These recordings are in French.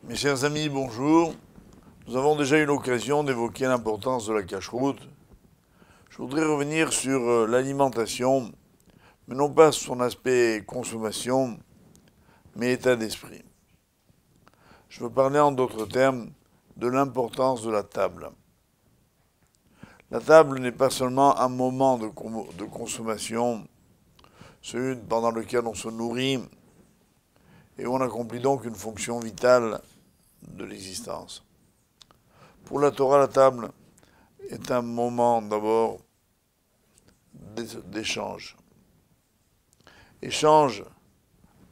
Mes chers amis, bonjour. Nous avons déjà eu l'occasion d'évoquer l'importance de la cacheroute. Je voudrais revenir sur l'alimentation, mais non pas son aspect consommation, mais état d'esprit. Je veux parler en d'autres termes de l'importance de la table. La table n'est pas seulement un moment de consommation, celui pendant lequel on se nourrit et où on accomplit donc une fonction vitale de l'existence. Pour la Torah, la table est un moment d'abord d'échange. Échange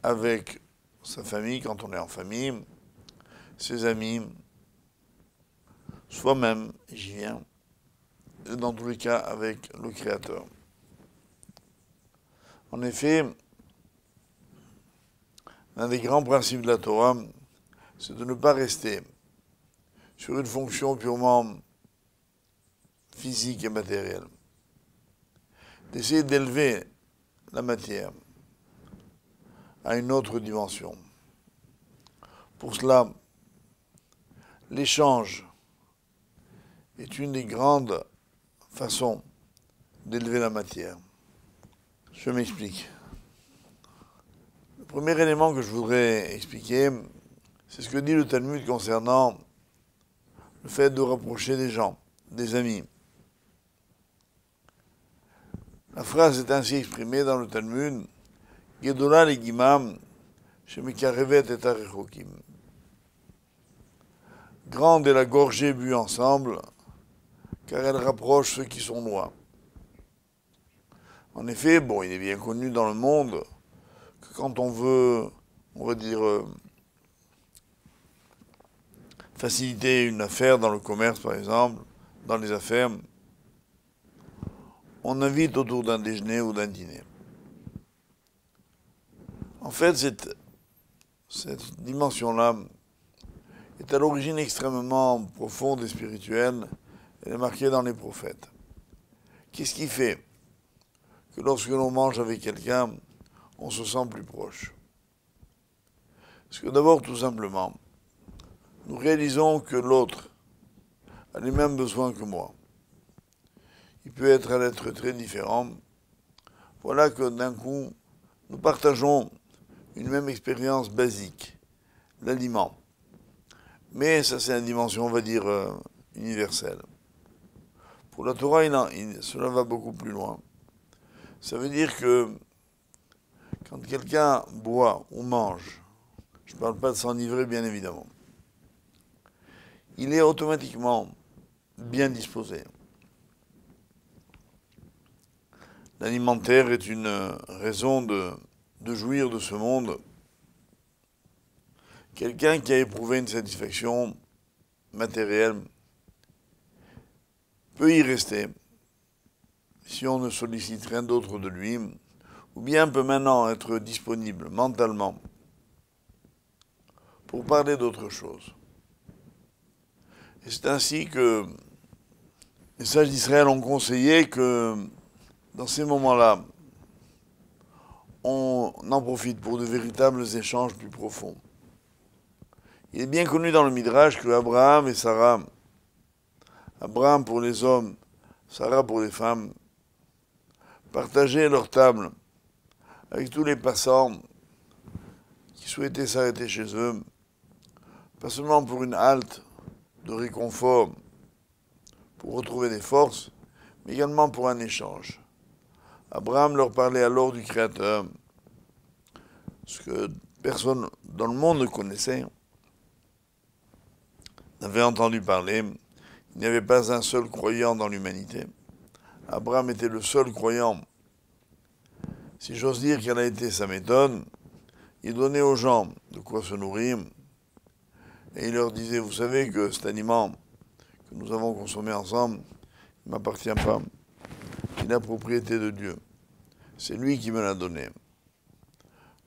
avec sa famille quand on est en famille, ses amis, soi-même, j'y viens, et dans tous les cas avec le Créateur. En effet, l'un des grands principes de la Torah, c'est de ne pas rester sur une fonction purement physique et matérielle, d'essayer d'élever la matière à une autre dimension. Pour cela, l'échange est une des grandes façons d'élever la matière. Je m'explique. Le premier élément que je voudrais expliquer, c'est ce que dit le Talmud concernant le fait de rapprocher des gens, des amis. La phrase est ainsi exprimée dans le Talmud, Gedola legimam, shemikarevet et arechokim. Grande est la gorgée bue ensemble, car elle rapproche ceux qui sont loin. En effet, il est bien connu dans le monde que quand on veut, on va dire, faciliter une affaire dans le commerce, par exemple, dans les affaires, on invite autour d'un déjeuner ou d'un dîner. En fait, cette dimension-là est à l'origine extrêmement profonde et spirituelle. Elle est marquée dans les prophètes. Qu'est-ce qui fait que lorsque l'on mange avec quelqu'un, on se sent plus proche? Parce que d'abord, tout simplement, nous réalisons que l'autre a les mêmes besoins que moi. Il peut être un être très différent. Voilà que d'un coup, nous partageons une même expérience basique, l'aliment. Mais ça, c'est une dimension, on va dire, universelle. Pour la Torah, cela va beaucoup plus loin. Ça veut dire que quand quelqu'un boit ou mange, je ne parle pas de s'enivrer bien évidemment, il est automatiquement bien disposé. L'alimentaire est une raison de jouir de ce monde. Quelqu'un qui a éprouvé une satisfaction matérielle peut y rester si on ne sollicite rien d'autre de lui, ou bien peut maintenant être disponible mentalement pour parler d'autre chose. Et c'est ainsi que les sages d'Israël ont conseillé que dans ces moments-là, on en profite pour de véritables échanges plus profonds. Il est bien connu dans le Midrash que Abraham et Sarah, Abraham pour les hommes, Sarah pour les femmes, partageaient leur table avec tous les passants qui souhaitaient s'arrêter chez eux, pas seulement pour une halte de réconfort, pour retrouver des forces, mais également pour un échange. Abraham leur parlait alors du Créateur, ce que personne dans le monde ne connaissait, n'avait entendu parler. Il n'y avait pas un seul croyant dans l'humanité. Abraham était le seul croyant. Si j'ose dire quelle a été sa méthode, il donnait aux gens de quoi se nourrir et il leur disait, vous savez que cet aliment que nous avons consommé ensemble, il ne m'appartient pas. Il est la propriété de Dieu. C'est lui qui me l'a donné.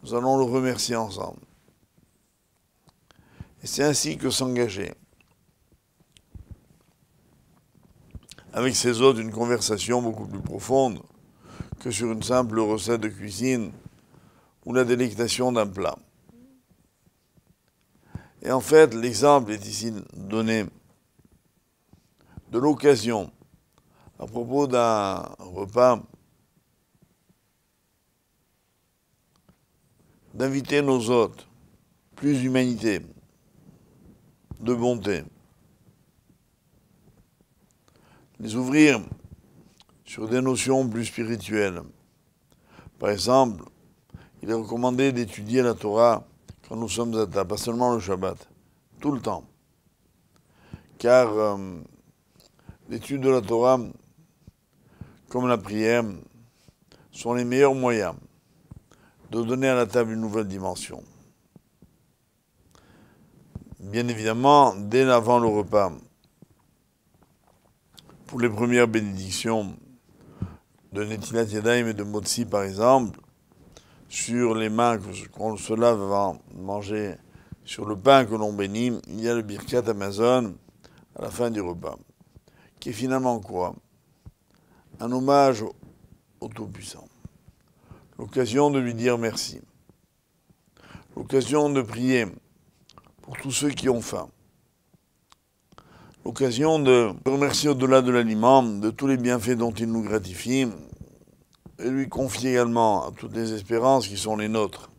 Nous allons le remercier ensemble. Et c'est ainsi que s'engager avec ses hôtes une conversation beaucoup plus profonde que sur une simple recette de cuisine ou la délectation d'un plat. Et en fait, l'exemple est ici donné de l'occasion à propos d'un repas d'inviter nos hôtes, plus d'humanité, de bonté, les ouvrir sur des notions plus spirituelles. Par exemple, il est recommandé d'étudier la Torah quand nous sommes à table, pas seulement le Shabbat, tout le temps. Car l'étude de la Torah, comme la prière, sont les meilleurs moyens de donner à la table une nouvelle dimension. Bien évidemment, dès avant le repas, pour les premières bénédictions de Netilat Yadayim et de Motzi par exemple, sur les mains qu'on se lave avant de manger, sur le pain que l'on bénit, il y a le Birkat Hamazon à la fin du repas, qui est finalement quoi? Un hommage au Tout-Puissant. L'occasion de lui dire merci. L'occasion de prier pour tous ceux qui ont faim. L'occasion de remercier au-delà de l'aliment de tous les bienfaits dont il nous gratifie et lui confier également à toutes les espérances qui sont les nôtres.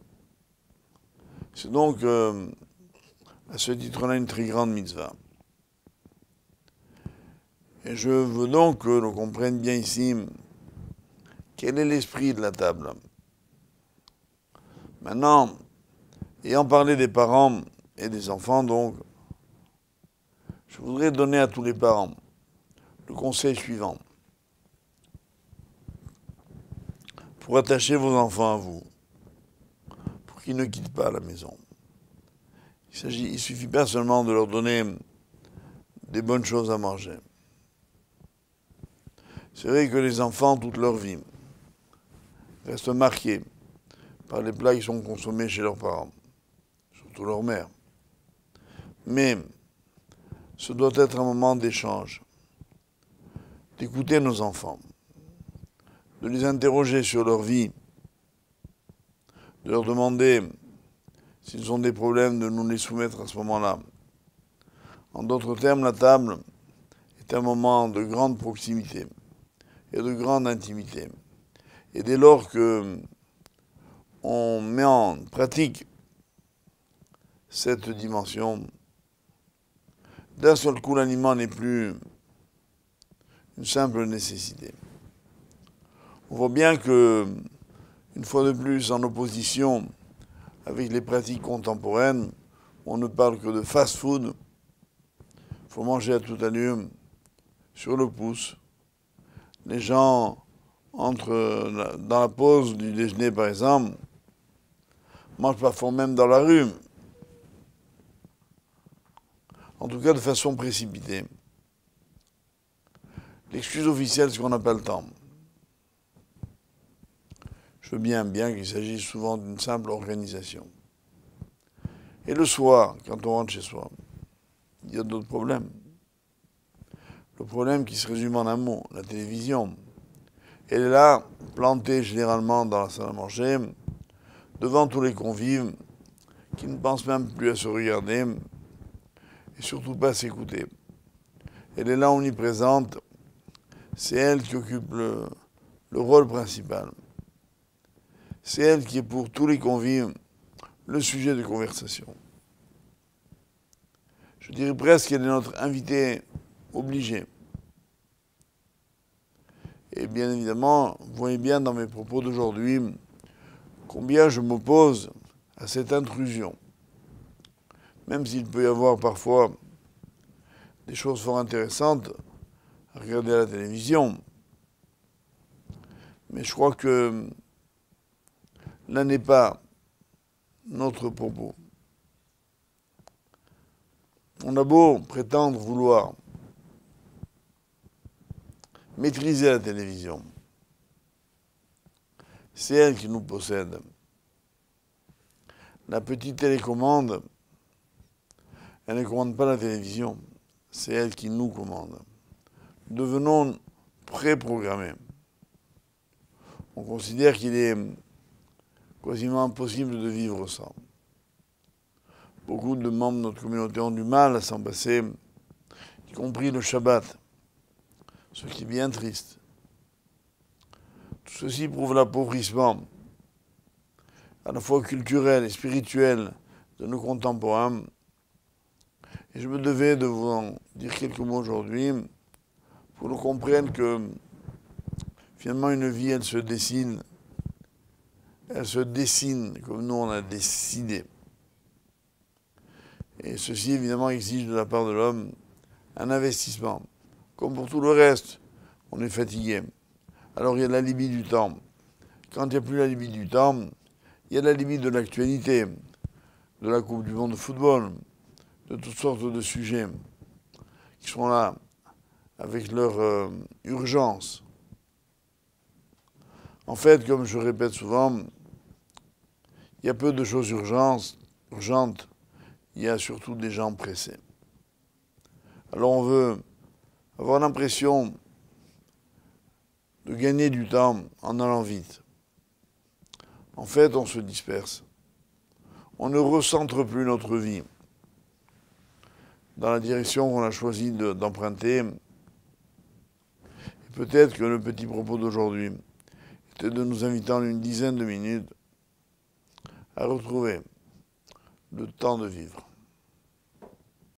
C'est donc à ce titre-là une très grande mitzvah. Et je veux donc que l'on comprenne bien ici quel est l'esprit de la table. Maintenant, ayant parlé des parents et des enfants, donc, je voudrais donner à tous les parents le conseil suivant. Pour attacher vos enfants à vous, pour qu'ils ne quittent pas la maison. Il ne suffit pas seulement de leur donner des bonnes choses à manger. C'est vrai que les enfants, toute leur vie, restent marqués par les plats qui sont consommés chez leurs parents, surtout leur mère. Mais ce doit être un moment d'échange, d'écouter nos enfants, de les interroger sur leur vie, de leur demander s'ils ont des problèmes, de nous les soumettre à ce moment-là. En d'autres termes, la table est un moment de grande proximité et de grande intimité. Et dès lors que on met en pratique cette dimension, d'un seul coup, l'aliment n'est plus une simple nécessité. On voit bien que, une fois de plus, en opposition avec les pratiques contemporaines, on ne parle que de fast-food. Il faut manger à toute allure, sur le pouce. Les gens entrent dans la pause du déjeuner, par exemple, mangent parfois même dans la rue. En tout cas, de façon précipitée. L'excuse officielle, c'est qu'on n'a pas le temps. Je veux bien qu'il s'agisse souvent d'une simple organisation. Et le soir, quand on rentre chez soi, il y a d'autres problèmes. Le problème qui se résume en un mot, la télévision. Elle est là, plantée généralement dans la salle à manger, devant tous les convives, qui ne pensent même plus à se regarder, et surtout pas à s'écouter. Elle est là omniprésente, c'est elle qui occupe le rôle principal. C'est elle qui est pour tous les convives le sujet de conversation. Je dirais presque qu'elle est notre invitée obligée. Et bien évidemment, vous voyez bien dans mes propos d'aujourd'hui combien je m'oppose à cette intrusion. Même s'il peut y avoir parfois des choses fort intéressantes à regarder à la télévision. Mais je crois que là n'est pas notre propos. On a beau prétendre vouloir maîtriser la télévision, c'est elle qui nous possède. La petite télécommande, elle ne commande pas la télévision, c'est elle qui nous commande. Devenons préprogrammés. On considère qu'il est quasiment impossible de vivre sans. beaucoup de membres de notre communauté ont du mal à s'en passer, y compris le Shabbat, ce qui est bien triste. Tout ceci prouve l'appauvrissement, à la fois culturel et spirituel, de nos contemporains. Et je me devais de vous en dire quelques mots aujourd'hui, pour qu'on comprenne que finalement une vie, elle se dessine comme nous on a décidé. Et ceci évidemment exige de la part de l'homme un investissement. Comme pour tout le reste, on est fatigué. Alors il y a la limite du temps. Quand il n'y a plus la limite du temps, il y a la limite de l'actualité, de la Coupe du Monde de football, de toutes sortes de sujets qui sont là avec leur urgence. En fait, comme je répète souvent, il y a peu de choses urgentes, il y a surtout des gens pressés. Alors on veut avoir l'impression de gagner du temps en allant vite. En fait, on se disperse. On ne recentre plus notre vie dans la direction qu'on a choisi d'emprunter. Et peut-être que le petit propos d'aujourd'hui était de nous inviter en une dizaine de minutes à retrouver le temps de vivre.